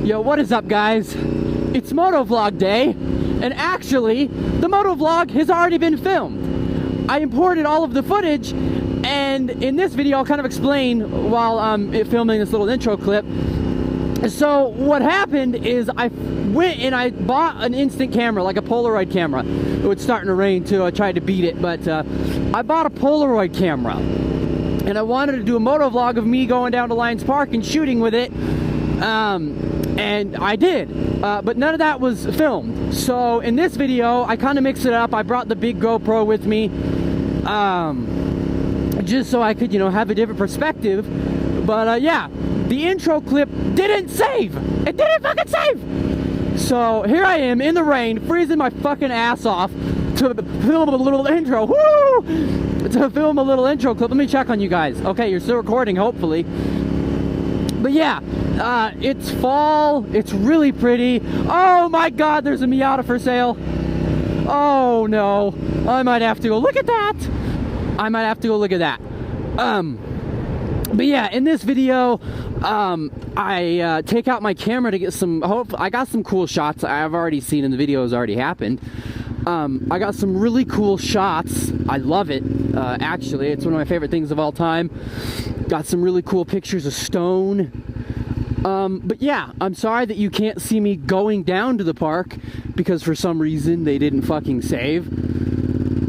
Yo, what is up, guys? It's Motovlog day, and actually, the Motovlog has already been filmed. I imported all of the footage, and in this video, I'll kind of explain while I'm filming this little intro clip. So, what happened is I went and I bought an instant camera, like a Polaroid camera. It was starting to rain too, I tried to beat it, but I bought a Polaroid camera. And I wanted to do a motovlog of me going down to Lions Park and shooting with it. And I did, but none of that was filmed. So in this video, I kind of mixed it up. I brought the big GoPro with me, just so I could, you know, have a different perspective. But yeah, the intro clip didn't save. It didn't fucking save. So here I am in the rain, freezing my fucking ass off to film a little intro. Woo! To film a little intro clip. Let me check on you guys. Okay, you're still recording, hopefully. But yeah, it's fall. It's really pretty. Oh my God, there's a Miata for sale. Oh no, I might have to go look at that. I might have to go look at that. But yeah, in this video, I take out my camera to get some. I got some cool shots I've already seen in the video. Has already happened. I got some really cool shots. I love it. Actually, it's one of my favorite things of all time. Got some really cool pictures of stone. But yeah, I'm sorry that you can't see me going down to the park because for some reason they didn't fucking save.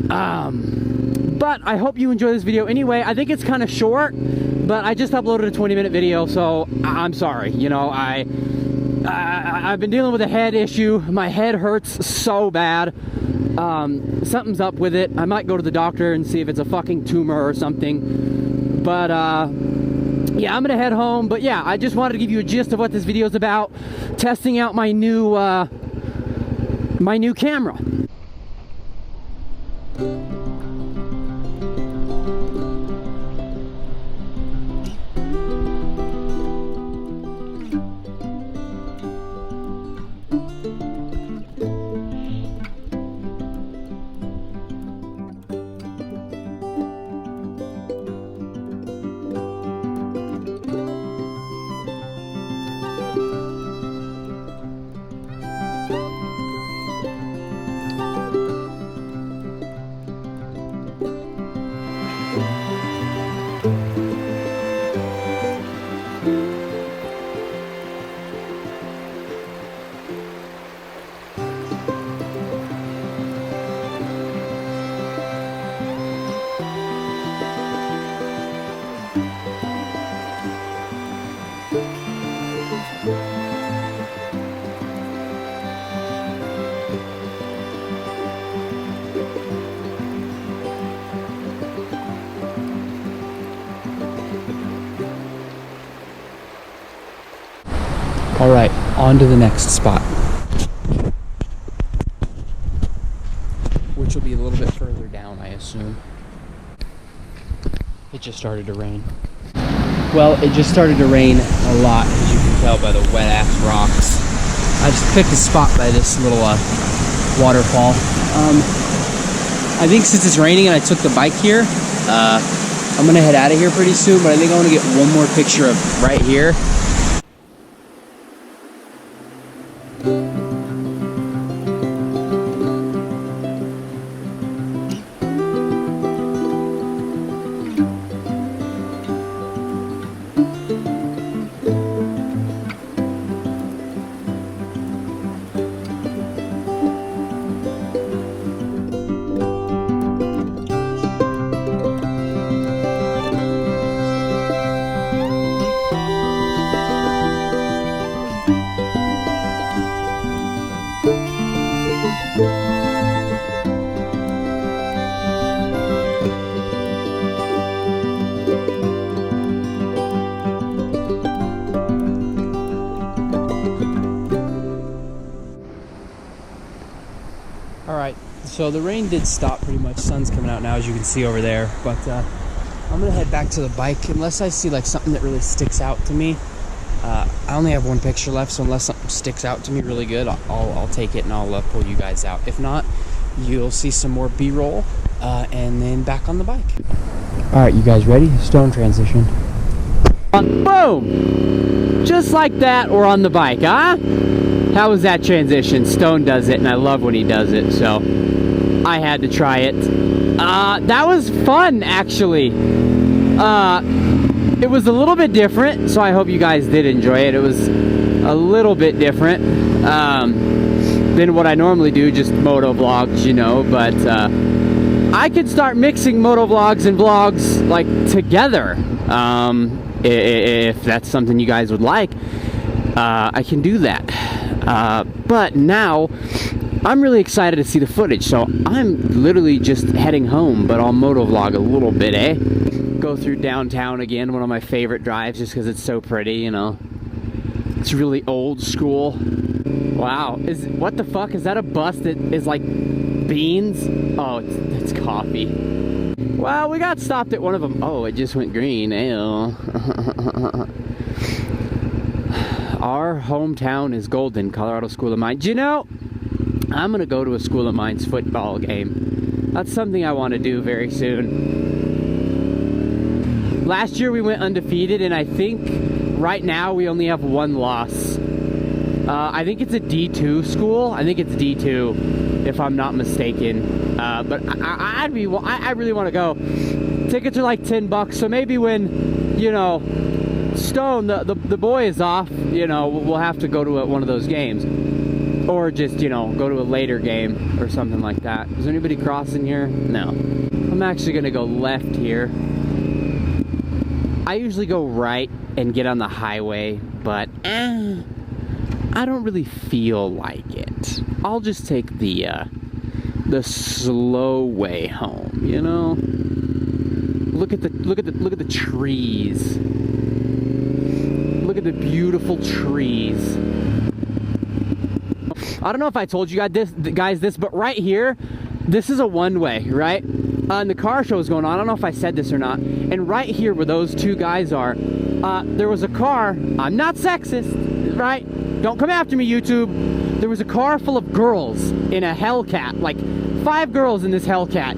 But I hope you enjoy this video anyway. I think it's kind of short, but I just uploaded a 20-minute video, so I'm sorry. You know, I've been dealing with a head issue. My head hurts so bad. Something's up with it. I might go to the doctor and see if it's a fucking tumor or something. But yeah, I'm gonna head home. But yeah, I just wanted to give you a gist of what this video is about. Testing out my new camera. All right, on to the next spot, which will be a little bit further down, I assume. It just started to rain. Well, it just started to rain a lot, as you can tell by the wet-ass rocks. I just picked a spot by this little waterfall. I think since it's raining and I took the bike here, I'm gonna head out of here pretty soon, but I think I wanna get one more picture of right here. Alright, so the rain did stop pretty much. Sun's coming out now, as you can see over there. But I'm gonna head back to the bike unless I see like something that really sticks out to me. I only have one picture left, so unless something sticks out to me really good, I'll take it and I'll pull you guys out. If not, you'll see some more B-roll and then back on the bike. Alright, you guys ready? Stone transition. Boom! Just like that, we're on the bike, huh? How was that transition? Stone does it, and I love when he does it, so I had to try it. That was fun, actually. It was a little bit different, so I hope you guys did enjoy it. It was a little bit different than what I normally do, just motovlogs, you know, but I could start mixing motovlogs and vlogs, like, together. If that's something you guys would like, I can do that. But now, I'm really excited to see the footage, so I'm literally just heading home, but I'll motovlog a little bit, eh? Go through downtown again, one of my favorite drives, just because it's so pretty, you know? It's really old school. Wow, what the fuck? Is that a bus that is like beans? Oh, it's coffee. Well, we got stopped at one of them. Oh, it just went green. Ew. Our hometown is Golden, Colorado School of Mines. You know, I'm gonna go to a School of Mines football game. That's something I want to do very soon. Last year we went undefeated, and I think right now we only have one loss. I think it's a D2 school. I think it's D2, if I'm not mistaken. But I really want to go. Tickets are like $10, so maybe when, you know, Stone, the boy is off, you know, we'll have to go to one of those games. Or just, you know, go to a later game or something like that. Is there anybody crossing here? No. I'm actually going to go left here. I usually go right and get on the highway, but I don't really feel like it. I'll just take the slow way home, you know? Look at the trees. Look at the beautiful trees. I don't know if I told you guys this, but right here, this is a one-way, right? And the car show is going on. I don't know if I said this or not. And right here where those two guys are, there was a car. I'm not sexist, right? Don't come after me, YouTube. There was a car full of girls in a Hellcat, like 5 girls in this Hellcat.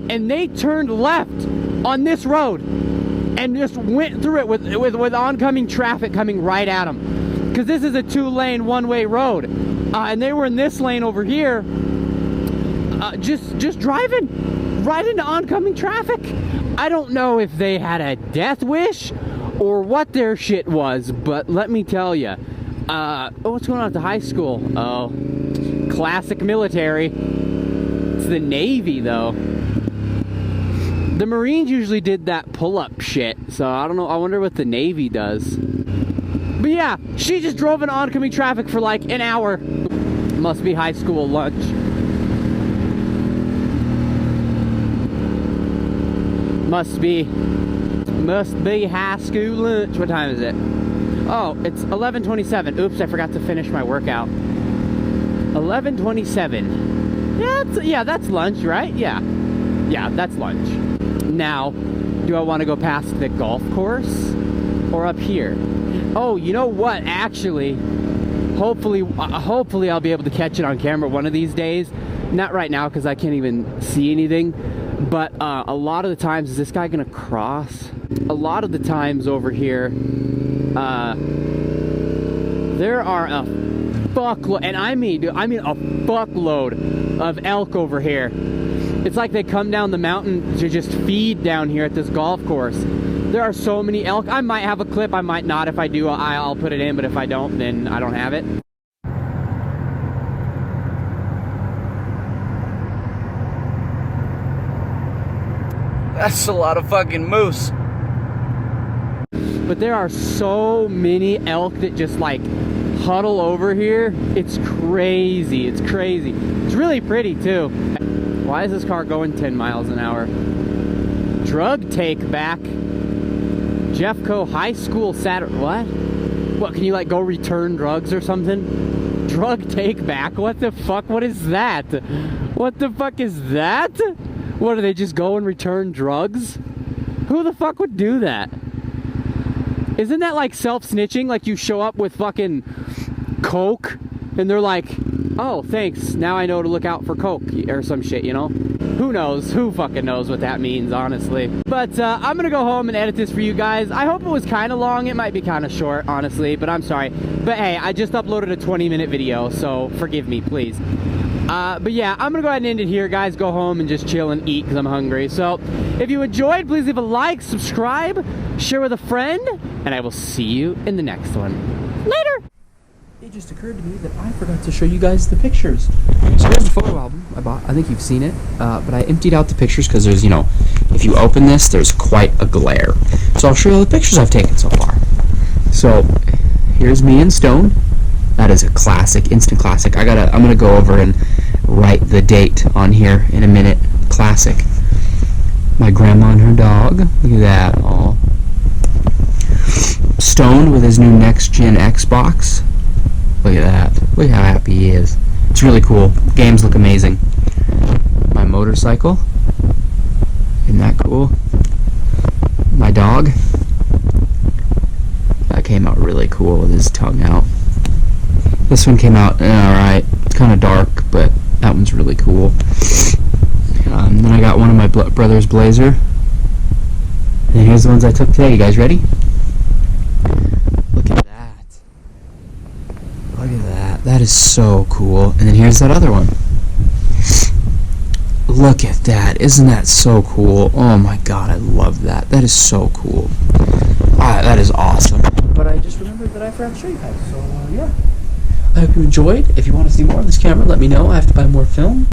And they turned left on this road and just went through it with oncoming traffic coming right at them. Because this is a 2-lane, one-way road. And they were in this lane over here, just driving right into oncoming traffic. I don't know if they had a death wish or what their shit was, but let me tell you. Oh, what's going on at the high school? Oh, classic military. It's the Navy, though. The Marines usually did that pull-up shit, so I don't know. I wonder what the Navy does. But yeah, she just drove in oncoming traffic for like an hour. Must be high school lunch. Must be high school lunch. What time is it? Oh, it's 11:27. Oops, I forgot to finish my workout. 11:27. Yeah, that's lunch, right? Yeah, that's lunch. Now, do I want to go past the golf course or up here? Oh, you know what? Actually, hopefully I'll be able to catch it on camera one of these days. Not right now because I can't even see anything. But a lot of the times, is this guy gonna cross? A lot of the times over here, there are a fuckload, and I mean a fuckload of elk over here. It's like they come down the mountain to just feed down here at this golf course. There are so many elk. I might have a clip, I might not. If I do, I'll put it in, but if I don't, then I don't have it. That's a lot of fucking moose. But there are so many elk that just like huddle over here. It's crazy. It's crazy. It's really pretty too. Why is this car going 10 miles an hour? Drug take back. Jeffco High School Saturday. What? What, can you like go return drugs or something? Drug take back? What the fuck? What is that? What the fuck is that? What, do they just go and return drugs? Who the fuck would do that? Isn't that like self-snitching? Like you show up with fucking coke and they're like, oh, thanks, now I know to look out for coke or some shit, you know? Who knows? Who fucking knows what that means, honestly. But I'm gonna go home and edit this for you guys. I hope it was kind of long. It might be kind of short, honestly, but I'm sorry. But hey, I just uploaded a 20-minute video, so forgive me, please. But yeah, I'm gonna go ahead and end it here, guys. Go home and just chill and eat because I'm hungry. So if you enjoyed, please leave a like, subscribe, share with a friend, and I will see you in the next one. Later! It just occurred to me that I forgot to show you guys the pictures. So here's the photo album I bought. I think you've seen it. But I emptied out the pictures because there's, you know, if you open this, there's quite a glare. So I'll show you all the pictures I've taken so far. So here's me in stone. That is a classic, instant classic. I'm gonna go over and write the date on here in a minute. Classic. My grandma and her dog. Look at that. All stoned with his new next-gen Xbox. Look at that. Look how happy he is. It's really cool. Games look amazing. My motorcycle. Isn't that cool? My dog. That came out really cool with his tongue out. This one came out alright. It's kind of dark, but that one's really cool. Then I got one of my brother's Blazer. And here's the ones I took today. You guys ready? Look at that. Look at that. That is so cool. And then here's that other one. Look at that. Isn't that so cool? Oh my god, I love that. That is so cool. That is awesome. But I just remembered that I forgot to show you guys. So, yeah. I hope you enjoyed. If you want to see more of this camera, let me know. I have to buy more film.